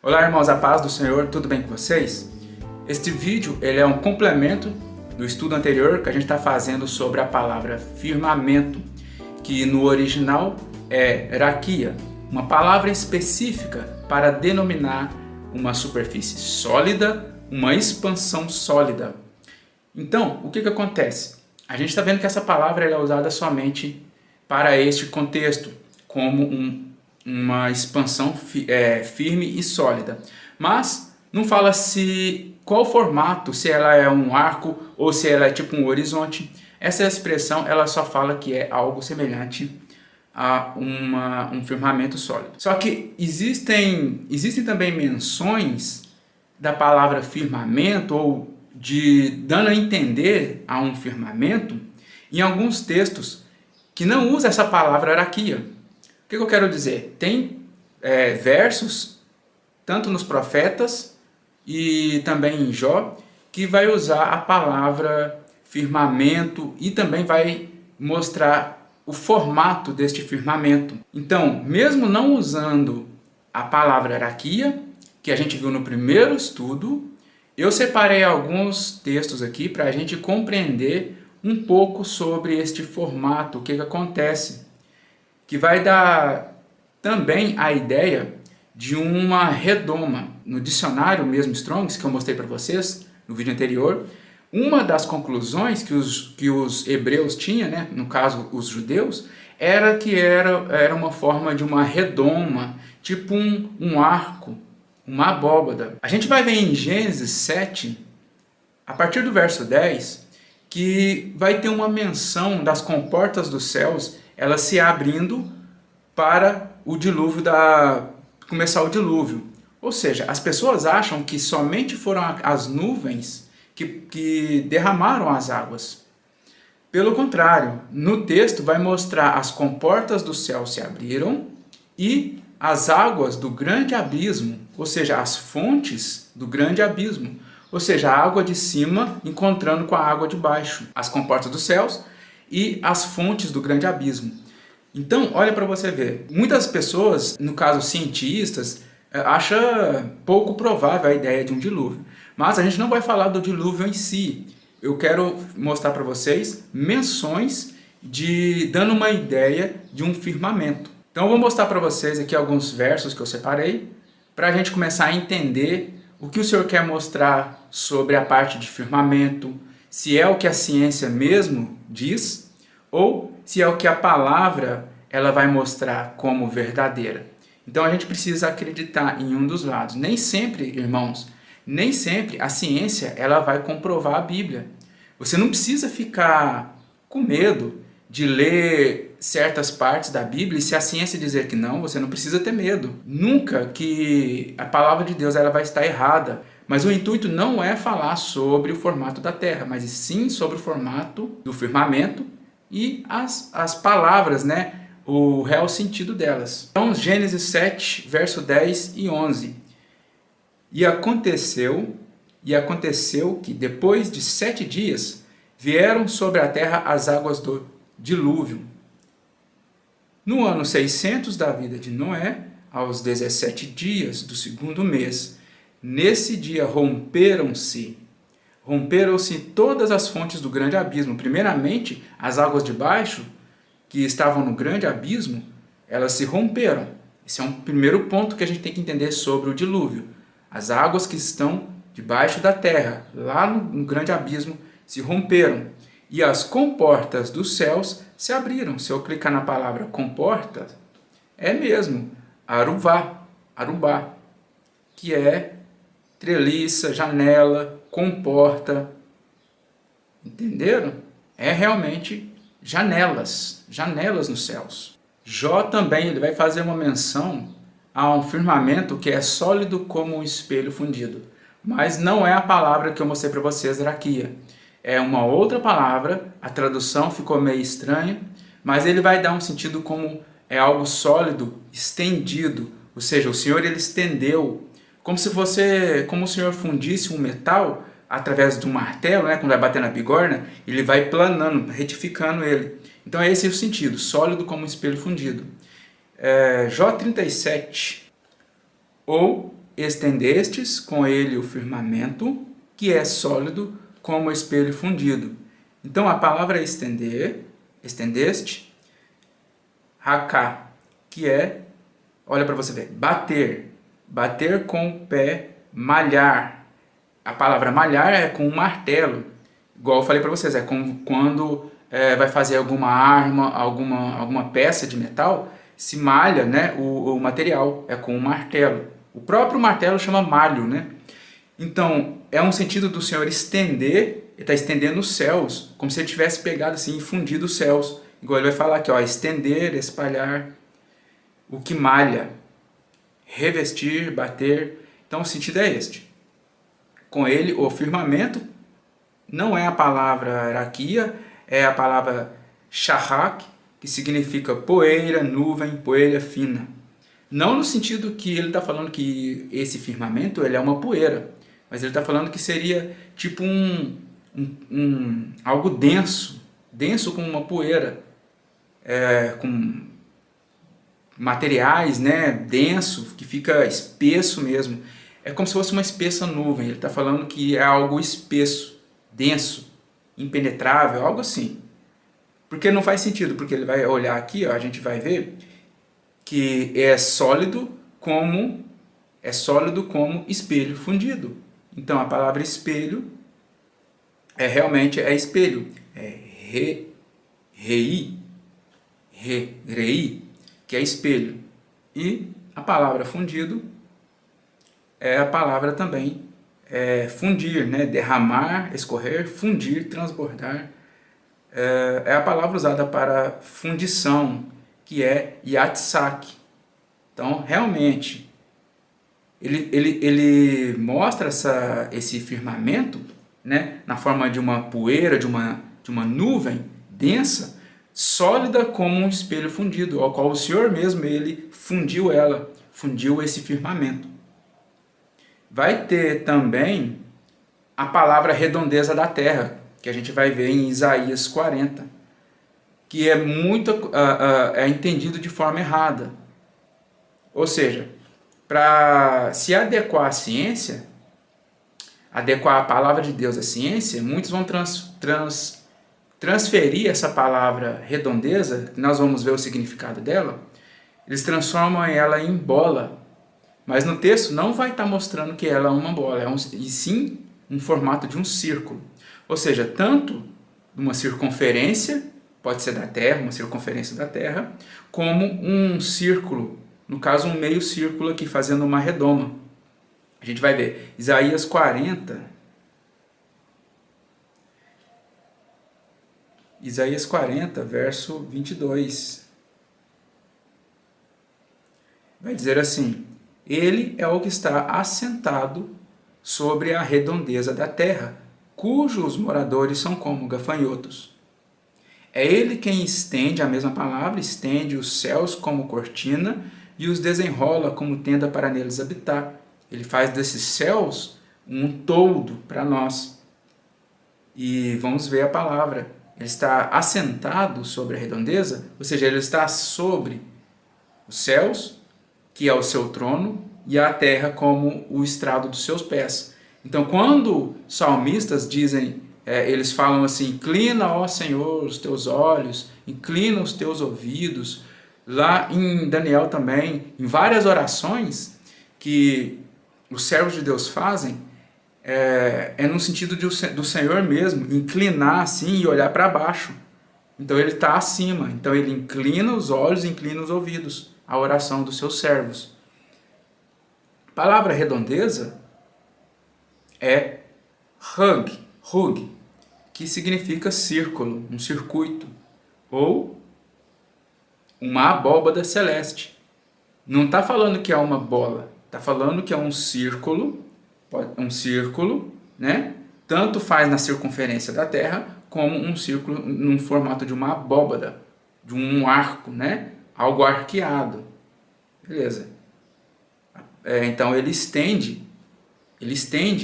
Olá, irmãos, a paz do Senhor, tudo bem com vocês? Este vídeo ele é um complemento do estudo anterior que a gente está fazendo sobre a palavra firmamento, que no original é raquia, uma palavra específica para denominar uma superfície sólida, uma expansão sólida. Então, o que acontece? A gente está vendo que essa palavra é usada somente para este contexto, como uma expansão firme e sólida. Mas não fala qual formato, se ela é um arco ou se ela é tipo um horizonte. Essa expressão ela só fala que é algo semelhante a um firmamento sólido. Só que existem também menções da palavra firmamento ou dando a entender a um firmamento em alguns textos que não usa essa palavra raquia. O que eu quero dizer? Tem versos, tanto nos profetas e também em Jó, que vai usar a palavra firmamento e também vai mostrar o formato deste firmamento. Então, mesmo não usando a palavra raquia, que a gente viu no primeiro estudo, eu separei alguns textos aqui para a gente compreender um pouco sobre este formato, o que acontece, que vai dar também a ideia de uma redoma. No dicionário mesmo Strong's, que eu mostrei para vocês no vídeo anterior, uma das conclusões que os hebreus tinham, né, no caso os judeus, era que era uma forma de uma redoma, tipo um arco, uma abóbada. A gente vai ver em Gênesis 7, a partir do verso 10, que vai ter uma menção das comportas dos céus, elas se abrindo para o dilúvio, começar o dilúvio. Ou seja, as pessoas acham que somente foram as nuvens que derramaram as águas. Pelo contrário, no texto vai mostrar as comportas do céu se abriram e as águas do grande abismo, ou seja, as fontes do grande abismo, ou seja, a água de cima encontrando com a água de baixo, as comportas dos céus e as fontes do grande abismo. Então, olha para você ver, muitas pessoas, no caso cientistas, acham pouco provável a ideia de um dilúvio. Mas a gente não vai falar do dilúvio em si. Eu quero mostrar para vocês menções dando uma ideia de um firmamento. Então eu vou mostrar para vocês aqui alguns versos que eu separei, para a gente começar a entender o que o Senhor quer mostrar sobre a parte de firmamento, se é o que a ciência mesmo diz, ou se é o que a palavra ela vai mostrar como verdadeira. Então a gente precisa acreditar em um dos lados. Nem sempre, irmãos, nem sempre a ciência ela vai comprovar a Bíblia. Você não precisa ficar com medo de ler certas partes da Bíblia e se a ciência dizer que não, você não precisa ter medo. Nunca que a palavra de Deus ela vai estar errada. Mas o intuito não é falar sobre o formato da Terra, mas sim sobre o formato do firmamento e as palavras, né? O real sentido delas. Então, Gênesis 7, verso 10 e 11. E aconteceu que depois de 7 dias vieram sobre a terra as águas do dilúvio. No ano 600 da vida de Noé, aos 17 dias do segundo mês, nesse dia romperam-se todas as fontes do grande abismo. Primeiramente, as águas de baixo, que estavam no grande abismo, elas se romperam. Esse é um primeiro ponto que a gente tem que entender sobre o dilúvio. As águas que estão debaixo da terra, lá no grande abismo, se romperam. E as comportas dos céus se abriram. Se eu clicar na palavra comporta, é mesmo arubá, que é treliça, janela, comporta. Entenderam? É realmente janelas nos céus. Jó também ele vai fazer uma menção a um firmamento que é sólido como um espelho fundido. Mas não é a palavra que eu mostrei para vocês, raquia. É uma outra palavra, a tradução ficou meio estranha, mas ele vai dar um sentido como é algo sólido, estendido. Ou seja, o Senhor ele estendeu, como o Senhor fundisse um metal através de um martelo, né, quando vai bater na bigorna, ele vai planando, retificando ele. Então é esse o sentido, sólido como um espelho fundido. Jó 37. Ou estendestes com ele o firmamento, que é sólido como espelho fundido. Então a palavra estender, estendeste, raká, que é, olha para você ver, bater, bater com o pé, malhar. A palavra malhar é com um martelo, igual eu falei para vocês, é quando vai fazer alguma arma, alguma peça de metal, se malha, né, o material, é com um martelo. O próprio martelo chama malho, né? Então, é um sentido do Senhor estender, ele está estendendo os céus, como se ele tivesse pegado assim e fundido os céus. Igual ele vai falar aqui, ó, estender, espalhar, o que malha, revestir, bater. Então, o sentido é este. Com ele, o firmamento não é a palavra raquia, é a palavra shahak, que significa poeira, nuvem, poeira fina. Não no sentido que ele está falando que esse firmamento ele é uma poeira, mas ele está falando que seria tipo algo denso, denso como uma poeira, com materiais, né, denso, que fica espesso mesmo. É como se fosse uma espessa nuvem. Ele está falando que é algo espesso, denso, impenetrável, algo assim. Porque não faz sentido, porque ele vai olhar aqui, ó, a gente vai ver que é sólido como espelho fundido. Então a palavra espelho realmente é espelho, é rei, que é espelho. E a palavra fundido é a palavra também fundir, né? Derramar, escorrer, fundir, transbordar. É a palavra usada para fundição, que é yatsak. Então, realmente, ele mostra esse firmamento, né, na forma de uma poeira, de uma nuvem densa, sólida como um espelho fundido, ao qual o Senhor mesmo ele fundiu esse firmamento. Vai ter também a palavra redondeza da terra, que a gente vai ver em Isaías 40, que é entendido de forma errada. Ou seja, para se adequar à ciência, adequar a palavra de Deus à ciência, muitos vão transferir essa palavra redondeza, que nós vamos ver o significado dela, eles transformam ela em bola. Mas no texto não vai estar mostrando que ela é uma bola, e sim um formato de um círculo. Ou seja, tanto uma circunferência, pode ser da Terra, uma circunferência da Terra, como um círculo, no caso um meio círculo aqui, fazendo uma redoma. A gente vai ver Isaías 40, verso 22. Vai dizer assim: ele é o que está assentado sobre a redondeza da terra, cujos moradores são como gafanhotos. É ele quem estende, a mesma palavra, estende os céus como cortina e os desenrola como tenda para neles habitar. Ele faz desses céus um toldo para nós. E vamos ver a palavra. Ele está assentado sobre a redondeza, ou seja, ele está sobre os céus, que é o seu trono, e a terra como o estrado dos seus pés. Então, quando salmistas dizem, eles falam assim: inclina, ó Senhor, os teus olhos, inclina os teus ouvidos. Lá em Daniel também, em várias orações que os servos de Deus fazem, no sentido do Senhor mesmo inclinar assim e olhar para baixo. Então ele está acima, então ele inclina os olhos, inclina os ouvidos à oração dos seus servos. A palavra redondeza é hug, que significa círculo, um circuito, ou uma abóbada celeste. Não está falando que é uma bola, está falando que é um círculo, né? Tanto faz na circunferência da Terra, como um círculo no formato de uma abóbada, de um arco, né? Algo arqueado. Beleza. Então ele estende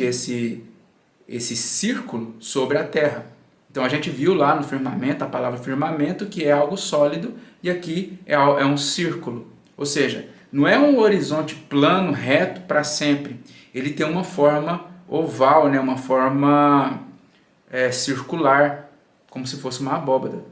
esse círculo sobre a terra. Então a gente viu lá no firmamento, a palavra firmamento, que é algo sólido, e aqui é um círculo. Ou seja, não é um horizonte plano, reto para sempre. Ele tem uma forma oval, né? Uma forma circular, como se fosse uma abóbada.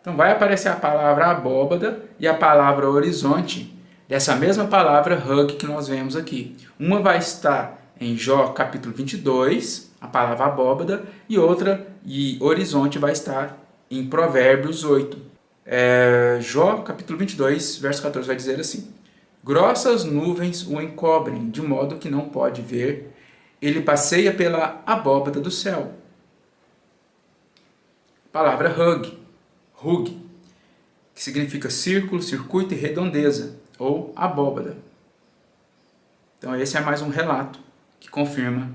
Então vai aparecer a palavra abóbada e a palavra horizonte, dessa mesma palavra hug que nós vemos aqui. Uma vai estar em Jó capítulo 22, a palavra abóbada, e horizonte vai estar em Provérbios 8. Jó capítulo 22, verso 14 vai dizer assim: grossas nuvens o encobrem, de modo que não pode ver, ele passeia pela abóbada do céu. Palavra hug, que significa círculo, circuito e redondeza, ou abóbada. Então esse é mais um relato que confirma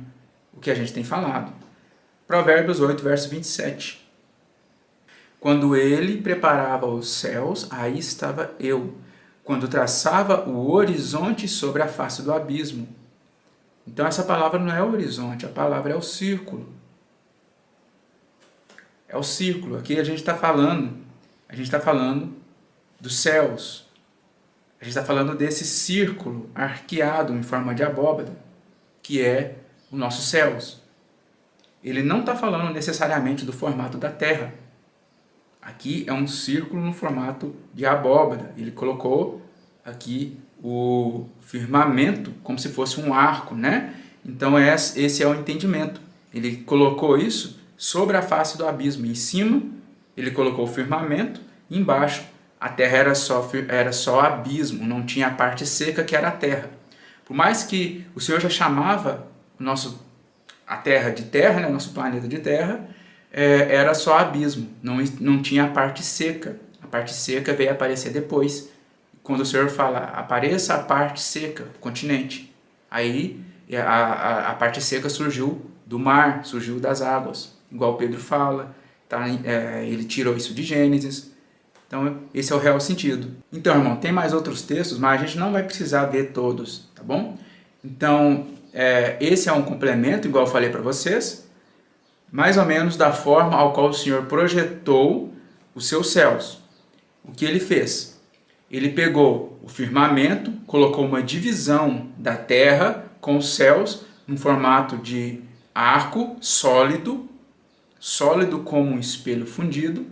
o que a gente tem falado. Provérbios 8, verso 27. Quando ele preparava os céus, aí estava eu, quando traçava o horizonte sobre a face do abismo. Então essa palavra não é o horizonte, a palavra é o círculo. É o círculo. Aqui a gente está falando dos céus. A gente está falando desse círculo arqueado em forma de abóbada, que é os nossos céus. Ele não está falando necessariamente do formato da terra. Aqui é um círculo no formato de abóbada. Ele colocou aqui o firmamento como se fosse um arco, né? Então esse é o entendimento. Ele colocou isso sobre a face do abismo. Em cima ele colocou o firmamento, embaixo a terra era só abismo, não tinha a parte seca que era a terra. Por mais que o Senhor já chamava a terra de terra, né, nosso planeta de terra, era só abismo, não tinha a parte seca. A parte seca veio aparecer depois, quando o Senhor fala, apareça a parte seca, o continente. Aí a parte seca surgiu do mar, surgiu das águas, igual Pedro fala, tá? Ele tirou isso de Gênesis. Então esse é o real sentido. Então, irmão, tem mais outros textos, mas a gente não vai precisar ver todos, tá bom? Então, esse é um complemento, igual eu falei para vocês, mais ou menos da forma ao qual o Senhor projetou os seus céus. O que ele fez? Ele pegou o firmamento, colocou uma divisão da terra com os céus, no formato de arco sólido como um espelho fundido,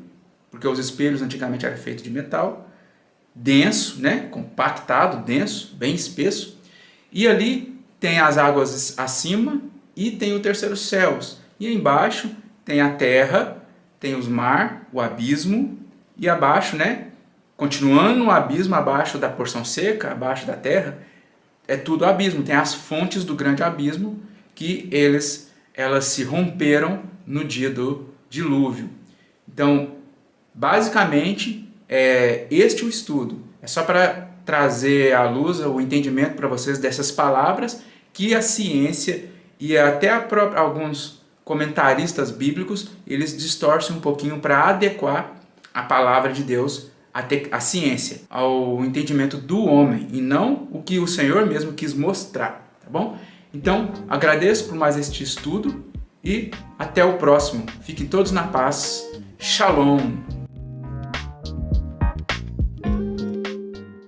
porque os espelhos antigamente eram feitos de metal, denso, né? Compactado, denso, bem espesso, e ali tem as águas acima e tem o terceiro céus. E embaixo tem a terra, tem os mar, o abismo, e abaixo, né? Continuando o abismo, abaixo da porção seca, abaixo da terra, é tudo abismo. Tem as fontes do grande abismo que elas se romperam no dia do dilúvio. Então, basicamente, este é o estudo. É só para trazer à luz o entendimento para vocês dessas palavras que a ciência e até alguns comentaristas bíblicos, eles distorcem um pouquinho para adequar a palavra de Deus à ciência, ao entendimento do homem, e não o que o Senhor mesmo quis mostrar, tá bom? Então, agradeço por mais este estudo e até o próximo. Fiquem todos na paz. Shalom!